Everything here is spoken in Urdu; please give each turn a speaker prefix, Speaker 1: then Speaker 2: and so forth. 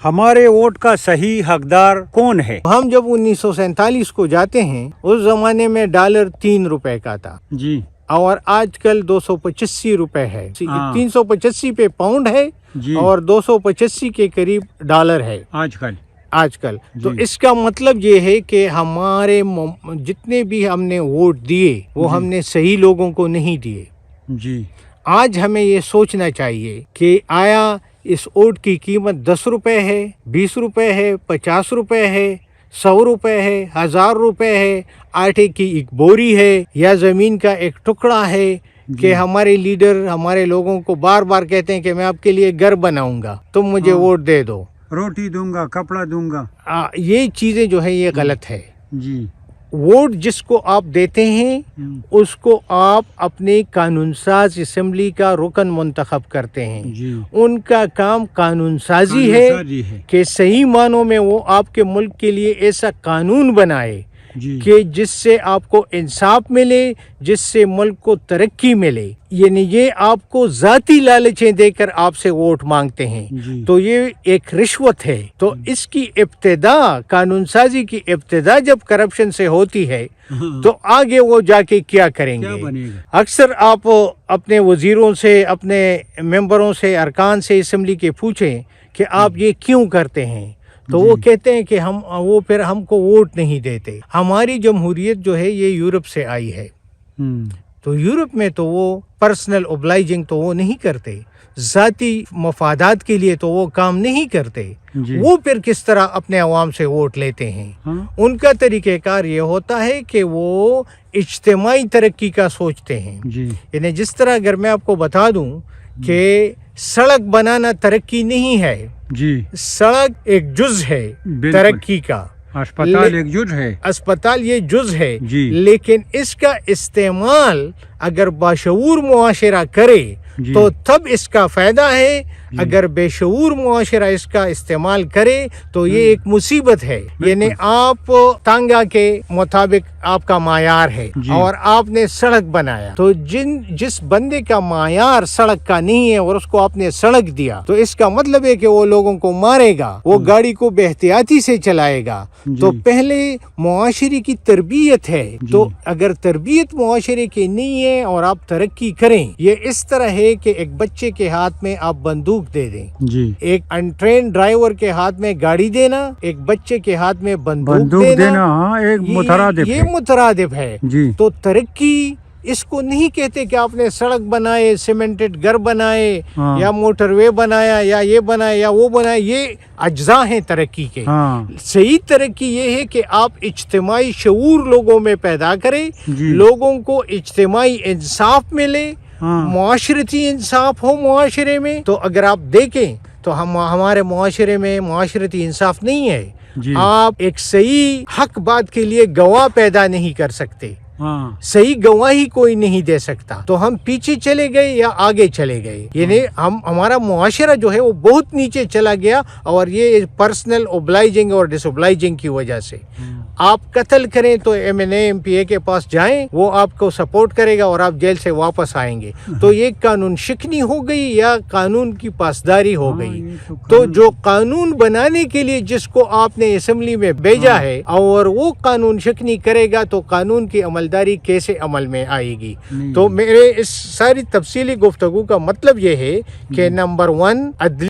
Speaker 1: ہمارے ووٹ کا صحیح حقدار کون ہے؟
Speaker 2: ہم جب 1947 کو جاتے ہیں اس زمانے میں ڈالر 3 روپے کا تھا
Speaker 1: جی،
Speaker 2: اور آج کل 285 روپے ہے. 385 پہ پاؤنڈ ہے
Speaker 1: جی،
Speaker 2: اور 285 کے قریب ڈالر ہے آج کل. تو اس کا مطلب یہ ہے کہ ہمارے جتنے بھی ہم نے ووٹ دیے وہ ہم نے صحیح لوگوں کو نہیں دیے.
Speaker 1: جی،
Speaker 2: آج ہمیں یہ سوچنا چاہیے کہ آیا اس ووٹ کی قیمت 10 روپے ہے، 20 روپے ہے، 50 روپے ہے، 100 روپے ہے، 1000 روپے ہے، آٹے کی ایک بوری ہے یا زمین کا ایک ٹکڑا ہے کہ ہمارے لیڈر ہمارے لوگوں کو بار بار کہتے ہیں کہ میں آپ کے لیے گھر بناؤں گا، تم مجھے ووٹ دے دو،
Speaker 1: روٹی دوں گا، کپڑا دوں گا.
Speaker 2: یہ چیزیں جو ہے یہ غلط ہے.
Speaker 1: جی،
Speaker 2: ووٹ جس کو آپ دیتے ہیں اس کو آپ اپنے قانون ساز اسمبلی کا رکن منتخب کرتے ہیں.
Speaker 1: جی،
Speaker 2: ان کا کام قانون سازی ہے کہ صحیح معنوں میں وہ آپ کے ملک کے لیے ایسا قانون بنائے کہ جس سے آپ کو انصاف ملے، جس سے ملک کو ترقی ملے. یعنی یہ آپ کو ذاتی لالچیں دے کر آپ سے ووٹ مانگتے ہیں تو یہ ایک رشوت ہے. تو اس کی ابتدا، قانون سازی کی ابتدا جب کرپشن سے ہوتی ہے تو آگے وہ جا کے کیا کریں گے؟ اکثر آپ اپنے وزیروں سے، اپنے ممبروں سے، ارکان سے اسمبلی کے پوچھیں کہ آپ یہ کیوں کرتے ہیں تو وہ کہتے ہیں کہ وہ پھر ہم کو ووٹ نہیں دیتے. ہماری جمہوریت جو ہے یہ یورپ سے آئی ہے. تو یورپ میں تو وہ پرسنل اوبلائجنگ تو وہ نہیں کرتے، ذاتی مفادات کے لیے تو وہ کام نہیں کرتے. وہ پھر کس طرح اپنے عوام سے ووٹ لیتے ہیں؟ ان کا طریقہ کار یہ ہوتا ہے کہ وہ اجتماعی ترقی کا سوچتے ہیں. یعنی جس طرح اگر میں آپ کو بتا دوں کہ سڑک بنانا ترقی نہیں ہے، سڑک ایک جز ہے ترقی کا،
Speaker 1: اسپتال ایک جز ہے،
Speaker 2: اسپتال یہ جز ہے، لیکن اس کا استعمال اگر باشعور معاشرہ کرے تو تب اس کا فائدہ ہے. اگر بے شعور معاشرہ اس کا استعمال کرے تو یہ ایک مصیبت ہے. یعنی آپ تانگا کے مطابق آپ کا معیار ہے اور آپ نے سڑک بنایا تو جس بندے کا معیار سڑک کا نہیں ہے اور اس کو آپ نے سڑک دیا تو اس کا مطلب ہے کہ وہ لوگوں کو مارے گا، وہ گاڑی کو بے احتیاطی سے چلائے گا. تو پہلے معاشرے کی تربیت ہے. تو اگر تربیت معاشرے کی نہیں ہے اور آپ ترقی کریں، یہ اس طرح ہے کہ ایک بچے کے ہاتھ میں آپ بندوق دے دیں، ایک انٹرینڈ ڈرائیور کے ہاتھ میں گاڑی دینا، ایک بچے کے ہاتھ میں بندوق دینا، یہ مترادف ہے. تو ترقی اس کو نہیں کہتے کہ آپ نے سڑک بنائے، سیمنٹڈ گھر بنائے یا موٹر وے بنایا یا یہ بنائے یا وہ بنائے، یہ اجزاء ہیں ترقی کے. صحیح ترقی یہ ہے کہ آپ اجتماعی شعور لوگوں میں پیدا کریں، لوگوں کو اجتماعی انصاف ملے، معاشرتی انصاف ہو معاشرے میں. تو اگر آپ دیکھیں تو ہمارے معاشرے میں معاشرتی انصاف نہیں ہے. آپ ایک صحیح حق بات کے لیے گواہ پیدا نہیں کر سکتے، صحیح گواہی کوئی نہیں دے سکتا. تو ہم پیچھے چلے گئے یا آگے چلے گئے؟ یعنی ہمارا معاشرہ جو ہے وہ بہت نیچے چلا گیا اور یہ پرسنل اوبلائجنگ اور ڈس اوبلائجنگ کی وجہ سے. آپ قتل کریں تو MNA کے پاس جائیں، وہ آپ کو سپورٹ کرے گا اور آپ جیل سے واپس آئیں گے. تو یہ قانون شکنی ہو گئی یا قانون کی پاسداری ہو گئی. تو جو قانون بنانے کے لیے جس کو آپ نے اسمبلی میں بھیجا ہے اور وہ قانون شکنی کرے گا تو قانون کی عملداری کیسے عمل میں آئے گی؟ تو میرے اس ساری تفصیلی گفتگو کا مطلب یہ ہے کہ نمبر 1